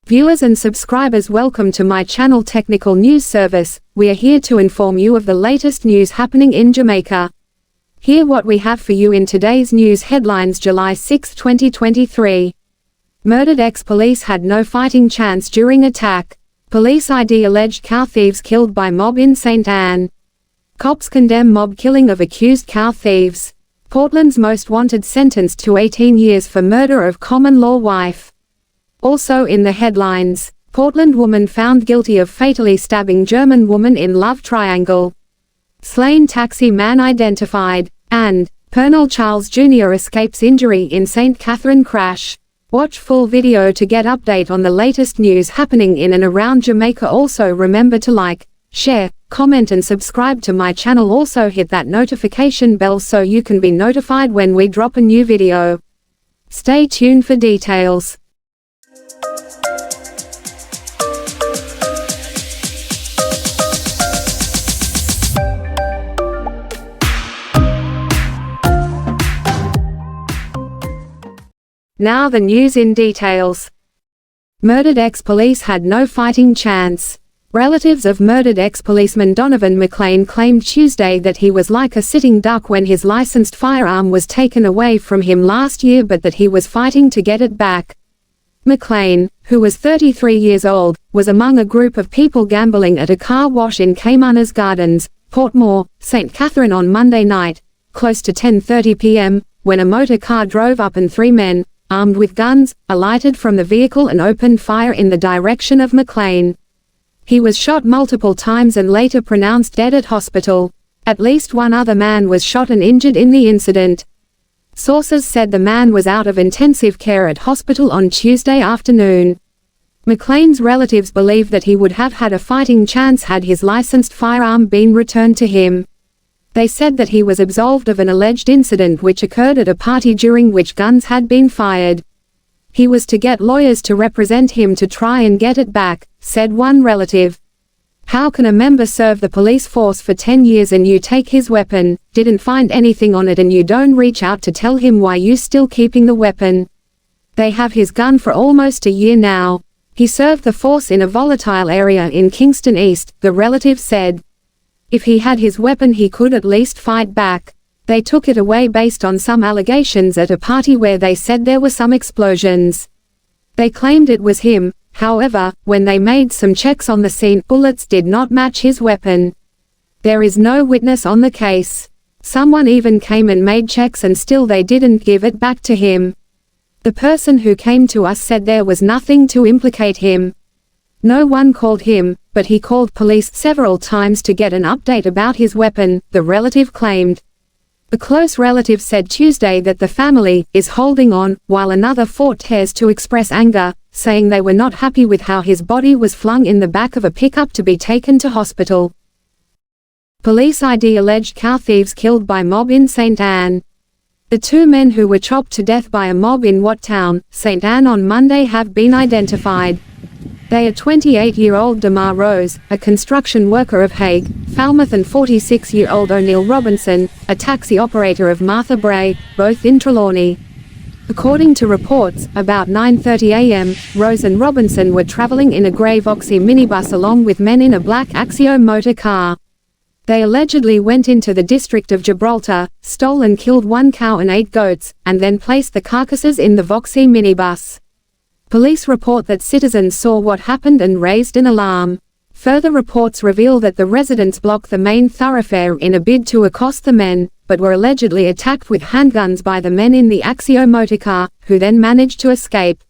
Viewers and subscribers, welcome to my channel Technical News Service. We are here to inform you of the latest news happening in Jamaica. Hear what we have for you in today's news headlines. July 6, 2023. Murdered ex-police had no fighting chance during attack. Police ID alleged cow thieves killed by mob in St. Anne. Cops condemn mob killing of accused cow thieves. Portland's most wanted sentenced to 18 years for murder of common-law wife. Also in the headlines, Portland woman found guilty of fatally stabbing German woman in love triangle. Slain taxi man identified. And, Pernell Charles Jr. escapes injury in St. Catherine crash. Watch full video to get update on the latest news happening in and around Jamaica. Also remember to like, share, comment and subscribe to my channel. Also hit that notification bell so you can be notified when we drop a new video. Stay tuned for details. Now the news in details. Murdered ex-police had no fighting chance. Relatives of murdered ex-policeman Donovan McLean claimed Tuesday that he was like a sitting duck when his licensed firearm was taken away from him last year, but that he was fighting to get it back. McLean, who was 33 years old, was among a group of people gambling at a car wash in Caymanas Gardens, Portmore, St. Catherine on Monday night, close to 10:30 p.m., when a motor car drove up and three men, armed with guns, alighted from the vehicle and opened fire in the direction of McLean. He was shot multiple times and later pronounced dead at hospital. At least one other man was shot and injured in the incident. Sources said the man was out of intensive care at hospital on Tuesday afternoon. McLean's relatives believe that he would have had a fighting chance had his licensed firearm been returned to him. They said that he was absolved of an alleged incident which occurred at a party during which guns had been fired. He was to get lawyers to represent him to try and get it back, said one relative. How can a member serve the police force for 10 years and you take his weapon, didn't find anything on it, and you don't reach out to tell him why you still keeping the weapon? They have his gun for almost a year now. He served the force in a volatile area in Kingston East, the relative said. If he had his weapon he could at least fight back. They took it away based on some allegations at a party where they said there were some explosions. They claimed it was him. However, when they made some checks on the scene, bullets did not match his weapon. There is no witness on the case. Someone even came and made checks and still they didn't give it back to him. The person who came to us said there was nothing to implicate him. No one called him, but he called police several times to get an update about his weapon, the relative claimed. A close relative said Tuesday that the family is holding on, while another fought tears to express anger, saying they were not happy with how his body was flung in the back of a pickup to be taken to hospital. Police ID alleged cow thieves killed by mob in St. Anne. The two men who were chopped to death by a mob in Wat Town, St. Anne on Monday have been identified. They are 28-year-old Damar Rose, a construction worker of Hague, Falmouth, and 46-year-old O'Neill Robinson, a taxi operator of Martha Bray, both in Trelawney. According to reports, about 9:30 a.m., Rose and Robinson were traveling in a grey Voxy minibus along with men in a black Axio motor car. They allegedly went into the district of Gibraltar, stole and killed one cow and 8 goats, and then placed the carcasses in the Voxy minibus. Police report that citizens saw what happened and raised an alarm. Further reports reveal that the residents blocked the main thoroughfare in a bid to accost the men, but were allegedly attacked with handguns by the men in the Axio motorcar, who then managed to escape.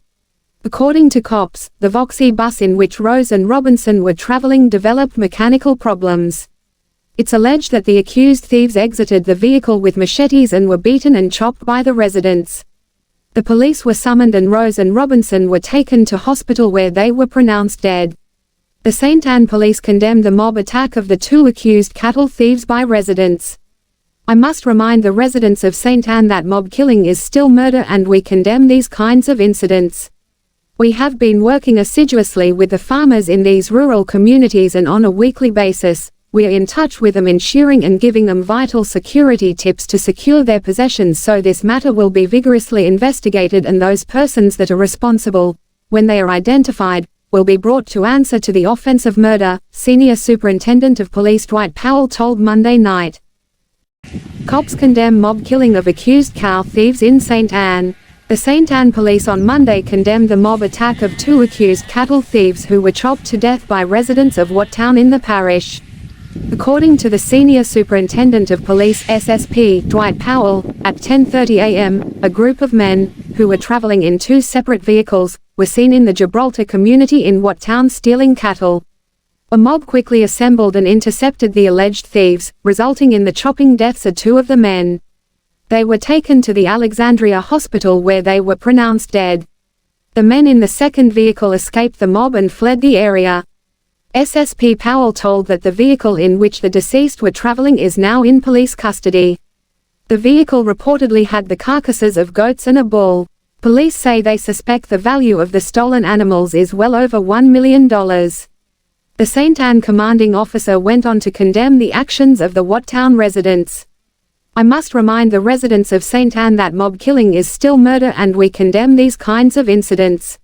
According to cops, the Voxy bus in which Rose and Robinson were traveling developed mechanical problems. It's alleged that the accused thieves exited the vehicle with machetes and were beaten and chopped by the residents. The police were summoned and Rose and Robinson were taken to hospital where they were pronounced dead. The St. Anne police condemned the mob attack of the two accused cattle thieves by residents. I must remind the residents of St. Anne that mob killing is still murder and we condemn these kinds of incidents. We have been working assiduously with the farmers in these rural communities and on a weekly basis, we are in touch with them, ensuring and giving them vital security tips to secure their possessions, so this matter will be vigorously investigated and those persons that are responsible when they are identified, will be brought to answer to the offense of murder, Senior Superintendent of Police Dwight Powell told Monday night. Cops condemn mob killing of accused cow thieves in St. Anne. The St. Anne police on Monday condemned the mob attack of 2 accused cattle thieves who were chopped to death by residents of Wat Town in the parish. According to the Senior Superintendent of Police SSP, Dwight Powell, at 10:30 a.m., a group of men, who were traveling in 2 separate vehicles, were seen in the Gibraltar community in Wat Town stealing cattle. A mob quickly assembled and intercepted the alleged thieves, resulting in the chopping deaths of 2 of the men. They were taken to the Alexandria hospital where they were pronounced dead. The men in the second vehicle escaped the mob and fled the area. SSP Powell told that the vehicle in which the deceased were traveling is now in police custody. The vehicle reportedly had the carcasses of goats and a bull. Police say they suspect the value of the stolen animals is well over $1 million. The St. Anne commanding officer went on to condemn the actions of the Wat Town residents. "I must remind the residents of St. Anne that mob killing is still murder and we condemn these kinds of incidents.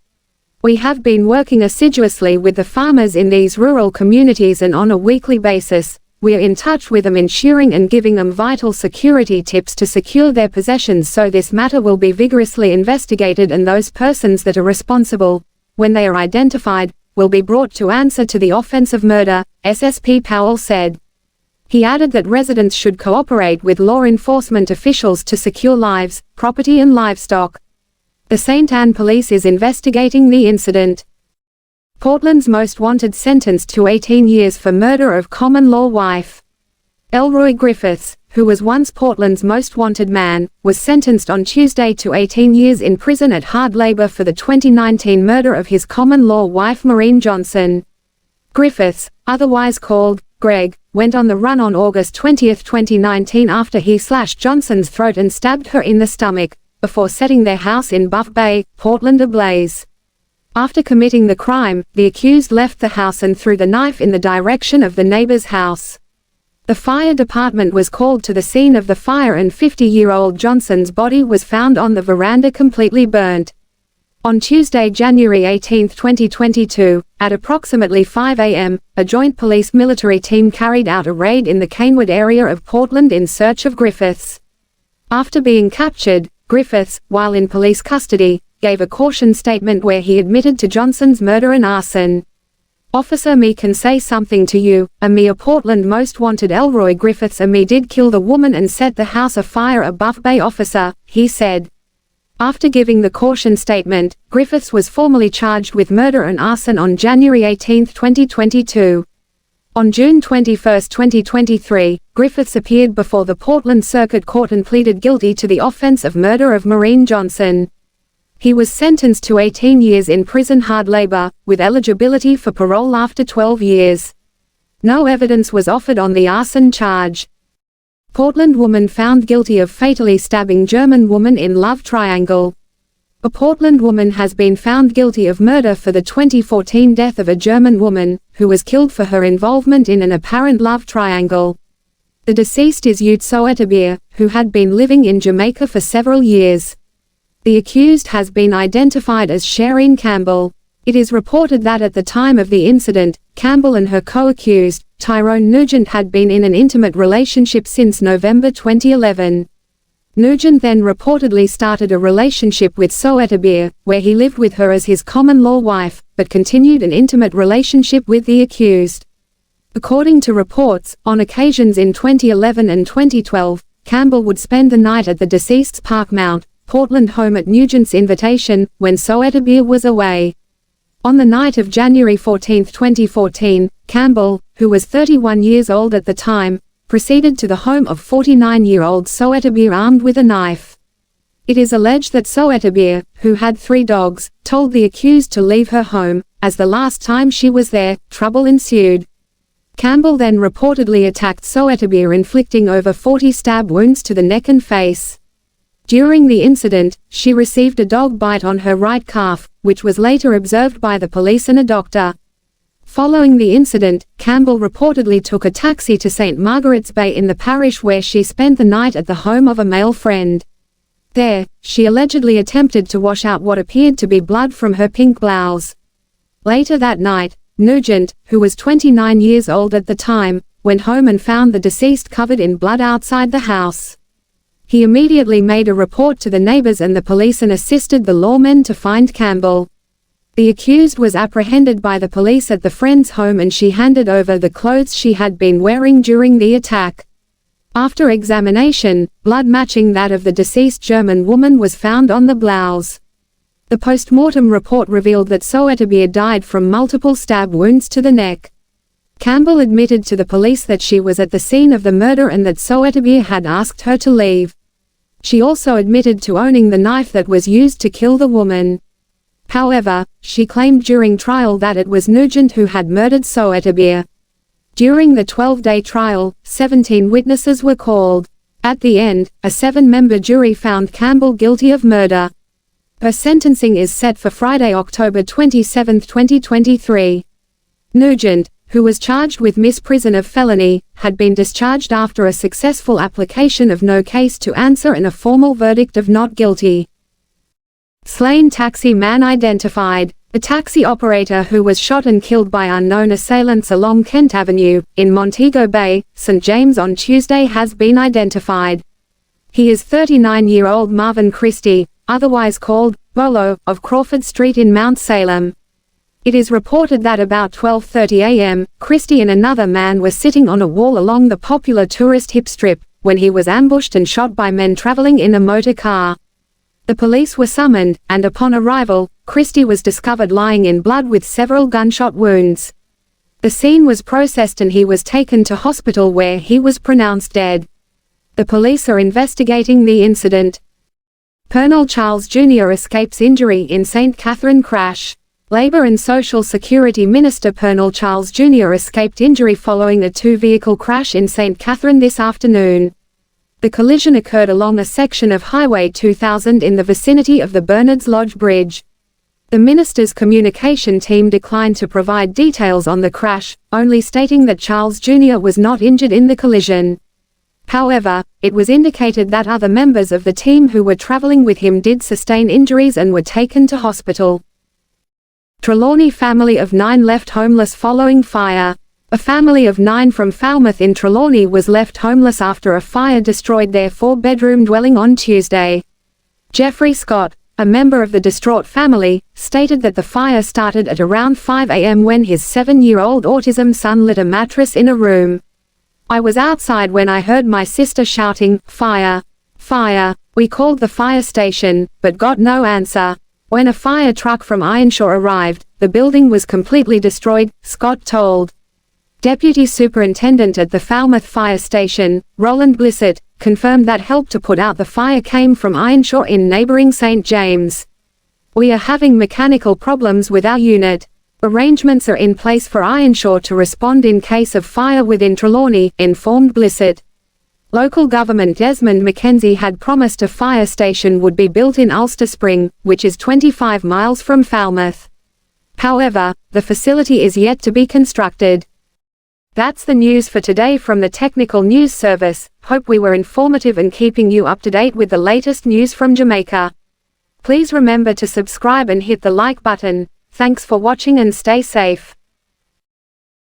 We have been working assiduously with the farmers in these rural communities and on a weekly basis, we are in touch with them, ensuring and giving them vital security tips to secure their possessions, so this matter will be vigorously investigated and those persons that are responsible, when they are identified, will be brought to answer to the offense of murder," SSP Powell said. He added that residents should cooperate with law enforcement officials to secure lives, property and livestock. The St. Anne police is investigating the incident. Portland's most wanted sentenced to 18 years for murder of common-law wife. Elroy Griffiths, who was once Portland's most wanted man, was sentenced on Tuesday to 18 years in prison at hard labor for the 2019 murder of his common-law wife Maureen Johnson. Griffiths, otherwise called Greg, went on the run on August 20, 2019 after he slashed Johnson's throat and stabbed her in the stomach, before setting their house in Buff Bay, Portland ablaze. After committing the crime, the accused left the house and threw the knife in the direction of the neighbor's house. The fire department was called to the scene of the fire and 50-year-old Johnson's body was found on the veranda completely burnt. On Tuesday, January 18, 2022, at approximately 5 a.m., a joint police-military team carried out a raid in the Canewood area of Portland in search of Griffiths. After being captured, Griffiths, while in police custody, gave a caution statement where he admitted to Johnson's murder and arson. "Officer, me can say something to you, me a Portland most wanted Elroy Griffiths, me did kill the woman and set the house afire, a Buff Bay officer," he said. After giving the caution statement, Griffiths was formally charged with murder and arson on January 18, 2022. On June 21, 2023, Griffiths appeared before the Portland Circuit Court and pleaded guilty to the offense of murder of Maureen Johnson. He was sentenced to 18 years in prison hard labor, with eligibility for parole after 12 years. No evidence was offered on the arson charge. Portland woman found guilty of fatally stabbing German woman in love triangle. A Portland woman has been found guilty of murder for the 2014 death of a German woman, who was killed for her involvement in an apparent love triangle. The deceased is Ute Soetebier, who had been living in Jamaica for several years. The accused has been identified as Shereen Campbell. It is reported that at the time of the incident, Campbell and her co-accused, Tyrone Nugent, had been in an intimate relationship since November 2011. Nugent then reportedly started a relationship with Soetebier, where he lived with her as his common-law wife, but continued an intimate relationship with the accused. According to reports, on occasions in 2011 and 2012, Campbell would spend the night at the deceased's Parkmount, Portland home at Nugent's invitation, when Soetebier was away. On the night of January 14, 2014, Campbell, who was 31 years old at the time, proceeded to the home of 49-year-old Soetebier armed with a knife. It is alleged that Soetebier, who had 3 dogs, told the accused to leave her home, as the last time she was there, trouble ensued. Campbell then reportedly attacked Soetebier, inflicting over 40 stab wounds to the neck and face. During the incident, she received a dog bite on her right calf, which was later observed by the police and a doctor. Following the incident, Campbell reportedly took a taxi to St. Margaret's Bay in the parish, where she spent the night at the home of a male friend. There, she allegedly attempted to wash out what appeared to be blood from her pink blouse. Later that night, Nugent, who was 29 years old at the time, went home and found the deceased covered in blood outside the house. He immediately made a report to the neighbors and the police and assisted the lawmen to find Campbell. The accused was apprehended by the police at the friend's home and she handed over the clothes she had been wearing during the attack. After examination, blood matching that of the deceased German woman was found on the blouse. The post-mortem report revealed that Soetterbier died from multiple stab wounds to the neck. Campbell admitted to the police that she was at the scene of the murder and that Soetterbier had asked her to leave. She also admitted to owning the knife that was used to kill the woman. However, she claimed during trial that it was Nugent who had murdered Soetterbier. During the 12-day trial, 17 witnesses were called. At the end, a 7-member jury found Campbell guilty of murder. Her sentencing is set for Friday, October 27, 2023. Nugent, who was charged with misprision of felony, had been discharged after a successful application of no case to answer and a formal verdict of not guilty. Slain taxi man identified. A taxi operator who was shot and killed by unknown assailants along Kent Avenue, in Montego Bay, St. James on Tuesday has been identified. He is 39-year-old Marvin Christie, otherwise called Bolo, of Crawford Street in Mount Salem. It is reported that about 12:30 a.m., Christie and another man were sitting on a wall along the popular tourist hip strip, when he was ambushed and shot by men traveling in a motor car. The police were summoned, and upon arrival, Christie was discovered lying in blood with several gunshot wounds. The scene was processed and he was taken to hospital where he was pronounced dead. The police are investigating the incident. Pernell Charles Jr. escapes injury in St. Catherine crash. Labor and Social Security Minister Pernell Charles Jr. escaped injury following a two-vehicle crash in St. Catherine this afternoon. The collision occurred along a section of Highway 2000 in the vicinity of the Bernards Lodge Bridge. The minister's communication team declined to provide details on the crash, only stating that Charles Jr. was not injured in the collision. However, it was indicated that other members of the team who were traveling with him did sustain injuries and were taken to hospital. Trelawney family of 9 left homeless following fire. A family of 9 from Falmouth in Trelawney was left homeless after a fire destroyed their 4-bedroom dwelling on Tuesday. Jeffrey Scott, a member of the distraught family, stated that the fire started at around 5 a.m. when his 7-year-old autism son lit a mattress in a room. "I was outside when I heard my sister shouting, 'Fire! Fire!' We called the fire station, but got no answer. When a fire truck from Ironshaw arrived, the building was completely destroyed," Scott told. Deputy Superintendent at the Falmouth Fire Station, Roland Blissett, confirmed that help to put out the fire came from Ironshaw in neighboring St. James. "We are having mechanical problems with our unit. Arrangements are in place for Ironshaw to respond in case of fire within Trelawney," informed Blissett. Local government Desmond McKenzie had promised a fire station would be built in Ulster Spring, which is 25 miles from Falmouth. However, the facility is yet to be constructed. That's the news for today from the Technical News Service. Hope we were informative and keeping you up to date with the latest news from Jamaica. Please remember to subscribe and hit the like button. Thanks for watching and stay safe.